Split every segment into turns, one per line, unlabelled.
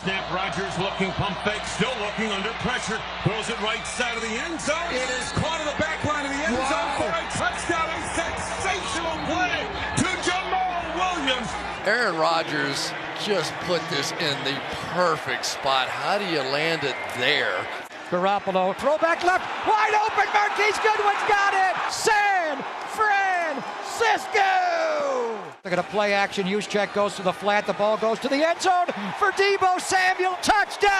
Snap, Rodgers looking, pump fake, still looking under pressure. Throws it right side of the end zone. It is caught in the back line of the end zone for a touchdown. A sensational play to Jamal Williams.
Aaron Rodgers just put this in the perfect spot. How do you land it there?
Garoppolo, throwback left, wide open, Marquise Goodwin's got it! San Francisco! Look at a play action, Juszczyk goes to the flat, the ball goes to the end zone for Deebo Samuel, touchdown!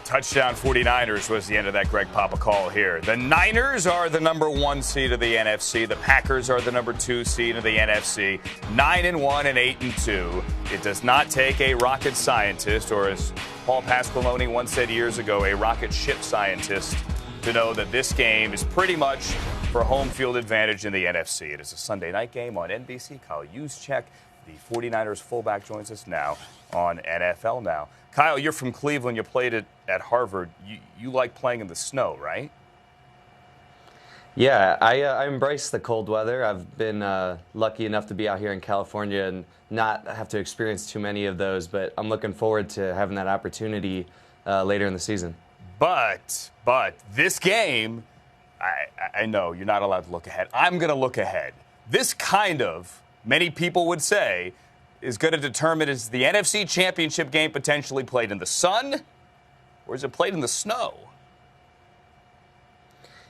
Touchdown 49ers was the end of that Greg Papa call here. The Niners are the #1 seed of the NFC. The Packers are the #2 seed of the NFC. 9-1 and 8-2. It does not take a rocket scientist, or as Paul Pasqualoni once said years ago, a rocket ship scientist, to know that this game is pretty much for home field advantage in the NFC. It is a Sunday night game on NBC. Kyle Juszczyk, the 49ers fullback, joins us now on NFL Now. Kyle, you're from Cleveland. You played at Harvard. You like playing in the snow, right?
Yeah, I embrace the cold weather. I've been lucky enough to be out here in California and not have to experience too many of those, but I'm looking forward to having that opportunity later in the season.
But this game, I know you're not allowed to look ahead. I'm going to look ahead. This kind of, many people would say, is going to determine, is the NFC Championship game potentially played in the sun, or is it played in the snow?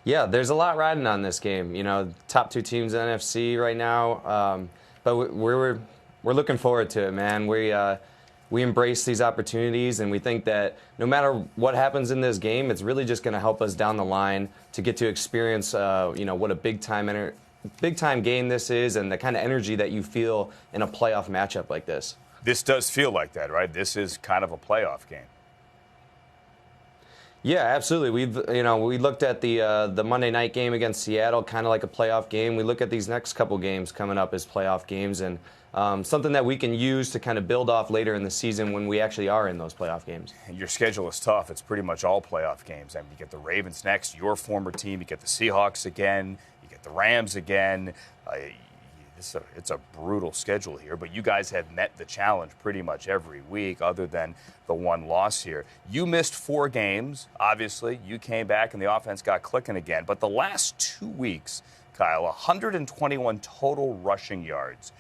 Yeah, there's a lot riding on this game. You know, top two teams in the NFC right now, but we're looking forward to it, man. We embrace these opportunities, and we think that no matter what happens in this game, it's really just going to help us down the line to get to experience, what a big time game this is, and the kind of energy that you feel in a playoff matchup like this.
This does feel like that, right? This is kind of a playoff game.
Yeah, absolutely. We looked at the Monday night game against Seattle, kind of like a playoff game. We look at these next couple games coming up as playoff games, and something that we can use to kind of build off later in the season when we actually are in those playoff games.
Your schedule is tough. It's pretty much all playoff games. I mean, you get the Ravens next, your former team. You get the Seahawks again. You get the Rams again. It's a brutal schedule here, but you guys have met the challenge pretty much every week other than the one loss here. You missed 4 games, obviously. You came back and the offense got clicking again. But the last 2 weeks, Kyle, 121 total rushing yards.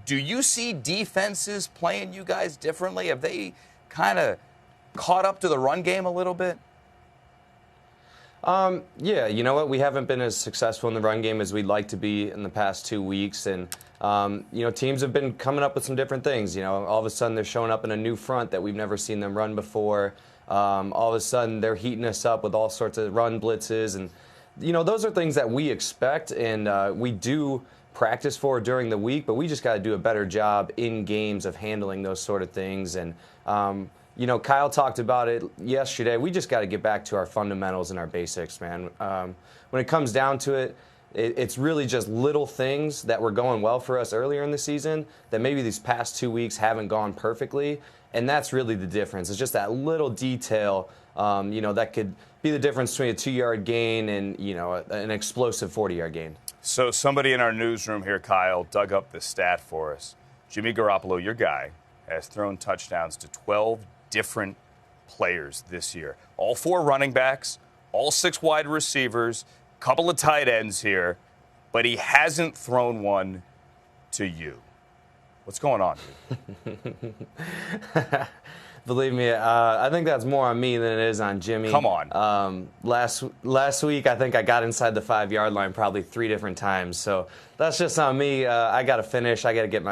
Do you see defenses playing you guys differently? Have they kind of caught up to the run game a little bit?
Yeah, you know what? We haven't been as successful in the run game as we'd like to be in the past 2 weeks. And, teams have been coming up with some different things. All of a sudden they're showing up in a new front that we've never seen them run before. All of a sudden they're heating us up with all sorts of run blitzes. And, those are things that we expect and we do practice for during the week, but we just got to do a better job in games of handling those sort of things. And, Kyle talked about it yesterday. We just got to get back to our fundamentals and our basics, man. When it comes down to it, it's really just little things that were going well for us earlier in the season that maybe these past 2 weeks haven't gone perfectly, and that's really the difference. It's just that little detail, that could be the difference between a 2-yard gain and, an explosive 40-yard gain.
So somebody in our newsroom here, Kyle, dug up the stat for us. Jimmy Garoppolo, your guy, has thrown touchdowns to 12 different players this year. All 4 running backs, all 6 wide receivers, couple of tight ends here, but he hasn't thrown one to you. What's going on, dude?
Believe me, I think that's more on me than it is on Jimmy.
Come on.
Last week, I think I got inside the 5-yard line probably 3 different times. So that's just on me. I got to finish. I got to get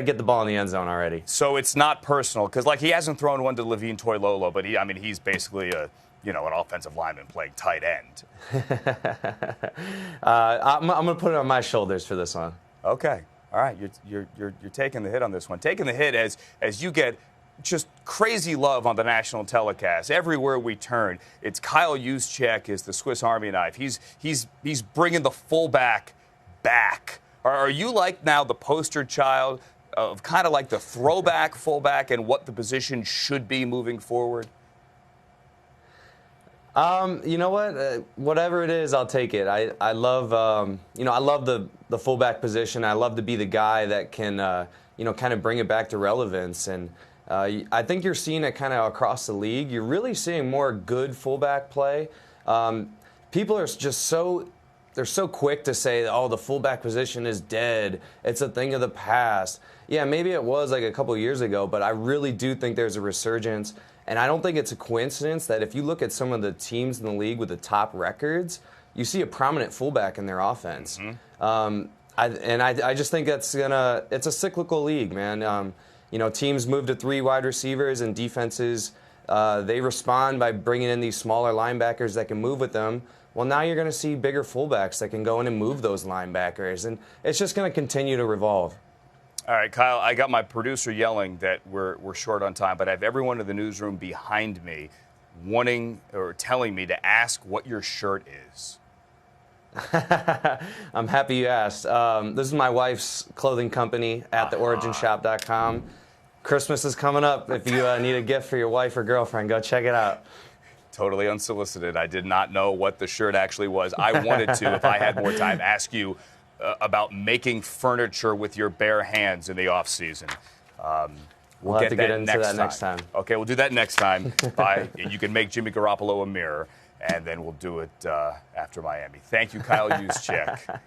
get the ball in the end zone already.
So it's not personal because, he hasn't thrown one to Levine Toilolo, but he's basically an offensive lineman playing tight end.
I'm going to put it on my shoulders for this one.
Okay. All right. You're taking the hit on this one. Taking the hit as you get just crazy love on the national telecast. Everywhere we turn, it's Kyle Juszczyk is the Swiss Army knife. He's bringing the fullback back. Are you like now the poster child of kind of like the throwback fullback and what the position should be moving forward?
You know what? Whatever it is, I'll take it. I love, I love the fullback position. I love to be the guy that can kind of bring it back to relevance. And I think you're seeing it kind of across the league. You're really seeing more good fullback play. People are just they're so quick to say, oh, the fullback position is dead. It's a thing of the past. Yeah, maybe it was like a couple years ago, but I really do think there's a resurgence. And I don't think it's a coincidence that if you look at some of the teams in the league with the top records, you see a prominent fullback in their offense. I just think it's a cyclical league, man. Teams move to 3 wide receivers, and defenses, they respond by bringing in these smaller linebackers that can move with them. Well, now you're going to see bigger fullbacks that can go in and move those linebackers, and it's just going to continue to revolve.
All right, Kyle, I got my producer yelling that we're short on time, but I have everyone in the newsroom behind me wanting or telling me to ask what your shirt is.
I'm happy you asked. This is my wife's clothing company at theoriginshop.com. Christmas is coming up. If you need a gift for your wife or girlfriend, go check it out.
Totally unsolicited. I did not know what the shirt actually was. I wanted to, if I had more time, ask you about making furniture with your bare hands in the off season.
We'll have to get into that next time.
Okay, we'll do that next time. Bye. You can make Jimmy Garoppolo a mirror, and then we'll do it after Miami. Thank you, Kyle Juszczyk.